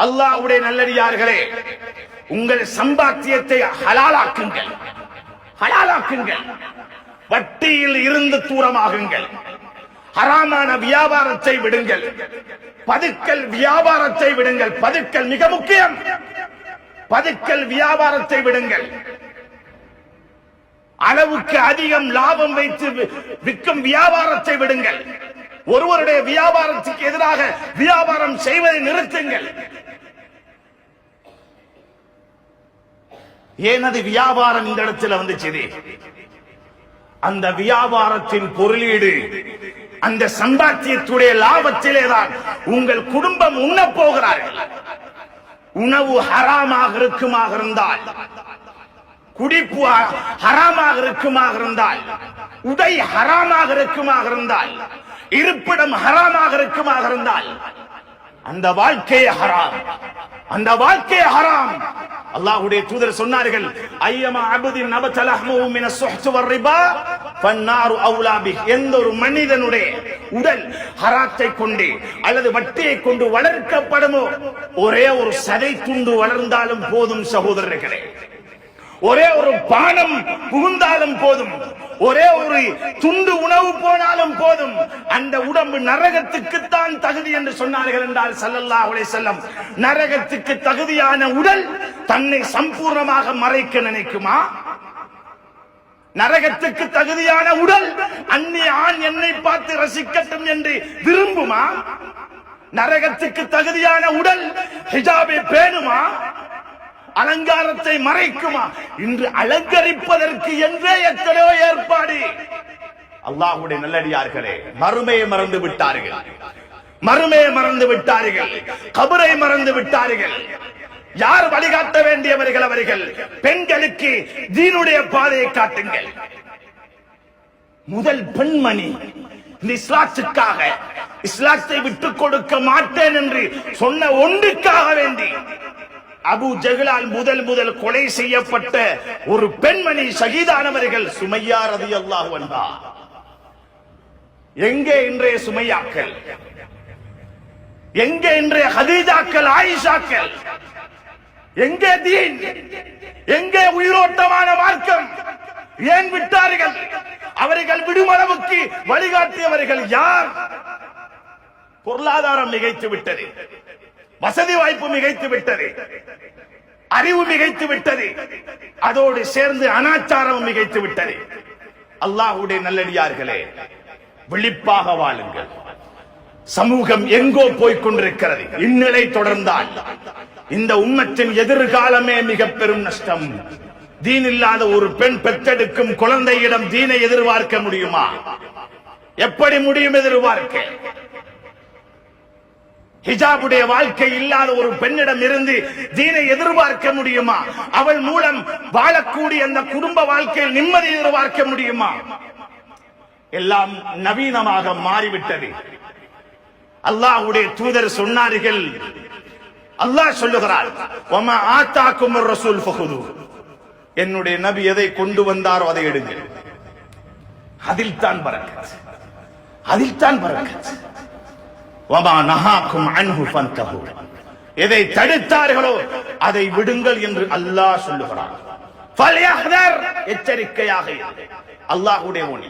அல்லாஹ்வுடைய நல்லடியார்களே, உங்கள் சம்பாத்தியத்தை ஹலாலாக்குங்கள், ஹலாலாக்குங்கள். வட்டியில் இருந்து தூரமாகுங்கள். ஹராமான வியாபாரத்தை விடுங்கள். பதுக்கல் வியாபாரத்தை விடுங்கள். பதுக்கல் மிக முக்கியம். பதுக்கல் வியாபாரத்தை விடுங்கள். அளவுக்கு அதிகம் லாபம் வைத்து விற்கும் வியாபாரத்தை விடுங்கள். ஒருவருடைய வியாபாரத்துக்கு எதிராக வியாபாரம் செய்வதை நிறுத்துங்கள். ஏனது வியாபாரம் இந்த இடத்துல வந்துச்சு. அந்த வியாபாரத்தின் பொருளீடு அந்த சம்பாத்தியத்துடைய லாபத்திலேதான் உங்கள் குடும்பம் உண்ண போகிறார்கள். உணவு ஹராமாக இருக்குமாக இருந்தால், குடிப்பு ஹராமாக இருக்குமாக இருந்தால், உடை ஹராமாக இருக்குமாக இருந்தால், இருப்பிடம் ஹராமாக இருக்குமாக இருந்தால், அந்த வாழ்க்கையே ஹராம், அந்த வாழ்க்கையே ஹராம். அல்லாஹ்வுடைய தூதர் சொன்னார்கள், ஐயமா அபதின் நபதலஹ்மு மின ஸுஹ்த் வர்ரிபா ஃபன்னாரு அவுலா பிஹ். எந்த ஒரு மனிதனுடைய உடல் ஹராத்தை கொண்டு அல்லது வட்டியை கொண்டு வளர்க்கப்படுமோ, ஒரே ஒரு சதை துண்டு வளர்ந்தாலும் போதும் சகோதரர்களே, ஒரே ஒரு பானம் புகுந்தாலும் போதும், ஒரே ஒரு துண்டு உணவு போனாலும் போதும், அந்த உடம்பு நரகத்துக்குத்தான் தகுதி என்று சொன்னார்கள் என்றால் ஸல்லல்லாஹு அலைஹி வஸல்லம், நரகத்துக்கு தகுதியான உடல் தன்னை சம்பூர்ணமாக மறைக்க நினைக்குமா? நரகத்துக்கு தகுதியான உடல் அந்நிய ஆண் என்னை பார்த்து ரசிக்கட்டும் என்று விரும்புமா? நரகத்துக்கு தகுதியான உடல் ஹிஜாபை பேணுமா? அலங்காரத்தை மறைக்குமா? இன்று அலங்கரிப்பதற்கு என்றே எத்தனையோ ஏற்பாடு. அல்லாஹ்வுடைய நல்லடியார்களே, மறுமையை மறந்து விட்டார்கள், மறுமையை மறந்து விட்டார்கள், கபரை மறந்து விட்டார்கள். யார் வழிகாட்ட வேண்டியவர்கள் அவர்கள்? பெண்களுக்கு தீனுடைய பாதையை காட்டுங்கள். முதல் பெண்மணி இந்த இஸ்லாத்துக்காக, இஸ்லாத்தை விட்டுக் கொடுக்க மாட்டேன் என்று சொன்ன ஒன்றுக்காக வேண்டி அபூ ஜஹலால் முதல் கொலை செய்யப்பட்ட ஒரு பெண்மணி ஷஹீதானவர்கள் சுமையா ரலியல்லாஹு அன்ஹா. எங்கே இன்றைய சுமையாக்கள்? எங்கே இன்றைய ஹதீஜாக்கள், ஆயிஷாக்கள்? எங்கே தீன்? எங்கே உயிரோட்டமான மார்க்கம்? ஏன் விட்டார்கள்? அவர்கள் விடுமளவுக்கு வழிகாட்டியவர்கள் யார்? பொருளாதாரம் மிகைத்து விட்டது, வசதி வாய்ப்பு மிகைத்து விட்டது, அறிவு மிகைத்து விட்டது, அதோடு சேர்ந்து அனாச்சாரம் மிகைத்து விட்டது. அல்லாஹ்வுடைய நல்லடியார்களே, விழிப்பாக வாழுங்கள். சமூகம் எங்கோ போய்கொண்டிருக்கிறது. இந்நிலை தொடர்ந்தால் இந்த உம்மத்தின் எதிர்காலமே மிக பெரும் நஷ்டம். தீன் இல்லாத ஒரு பெண் பெற்றெடுக்கும் குழந்தையிடம் தீனை எதிர்பார்க்க முடியுமா? எப்படி முடியும் எதிர்பார்க்க? ஹிஜாபுடைய வாழ்க்கை இல்லாத ஒரு பெண்ணிடம் இருந்து தீனை எதிர்பார்க்க முடியுமா? அவள் மூலம் வாழக்கூடிய அந்த குடும்ப வாழ்க்கையில் நிம்மதி எதிர்பார்க்க முடியுமா? எல்லாம் நவீனமாக மாறிவிட்டது. அல்லாஹ்வுடைய தூதர் சொன்னார்கள், அல்லாஹ் சொல்லுகிறார், வமா ஆதாக்குமுர் ரசூல் ஃபஹுது. என்னுடைய நபி எதை கொண்டு வந்தாரோ அதை எடுங்கள். அதில் தான் பரக்கத், அதில் தான் பரக்கத். வமா நஹாக்கும் அன்ஹு ஃபன்தஹு. எதை தடுத்தார்களோ அதை விடுங்கள் என்று அல்லாஹ் சொல்லுகிறார். ஃபல்யஹ்தர், எச்சரிக்கையாக. அல்லாஹ்வுடைய ஒளி.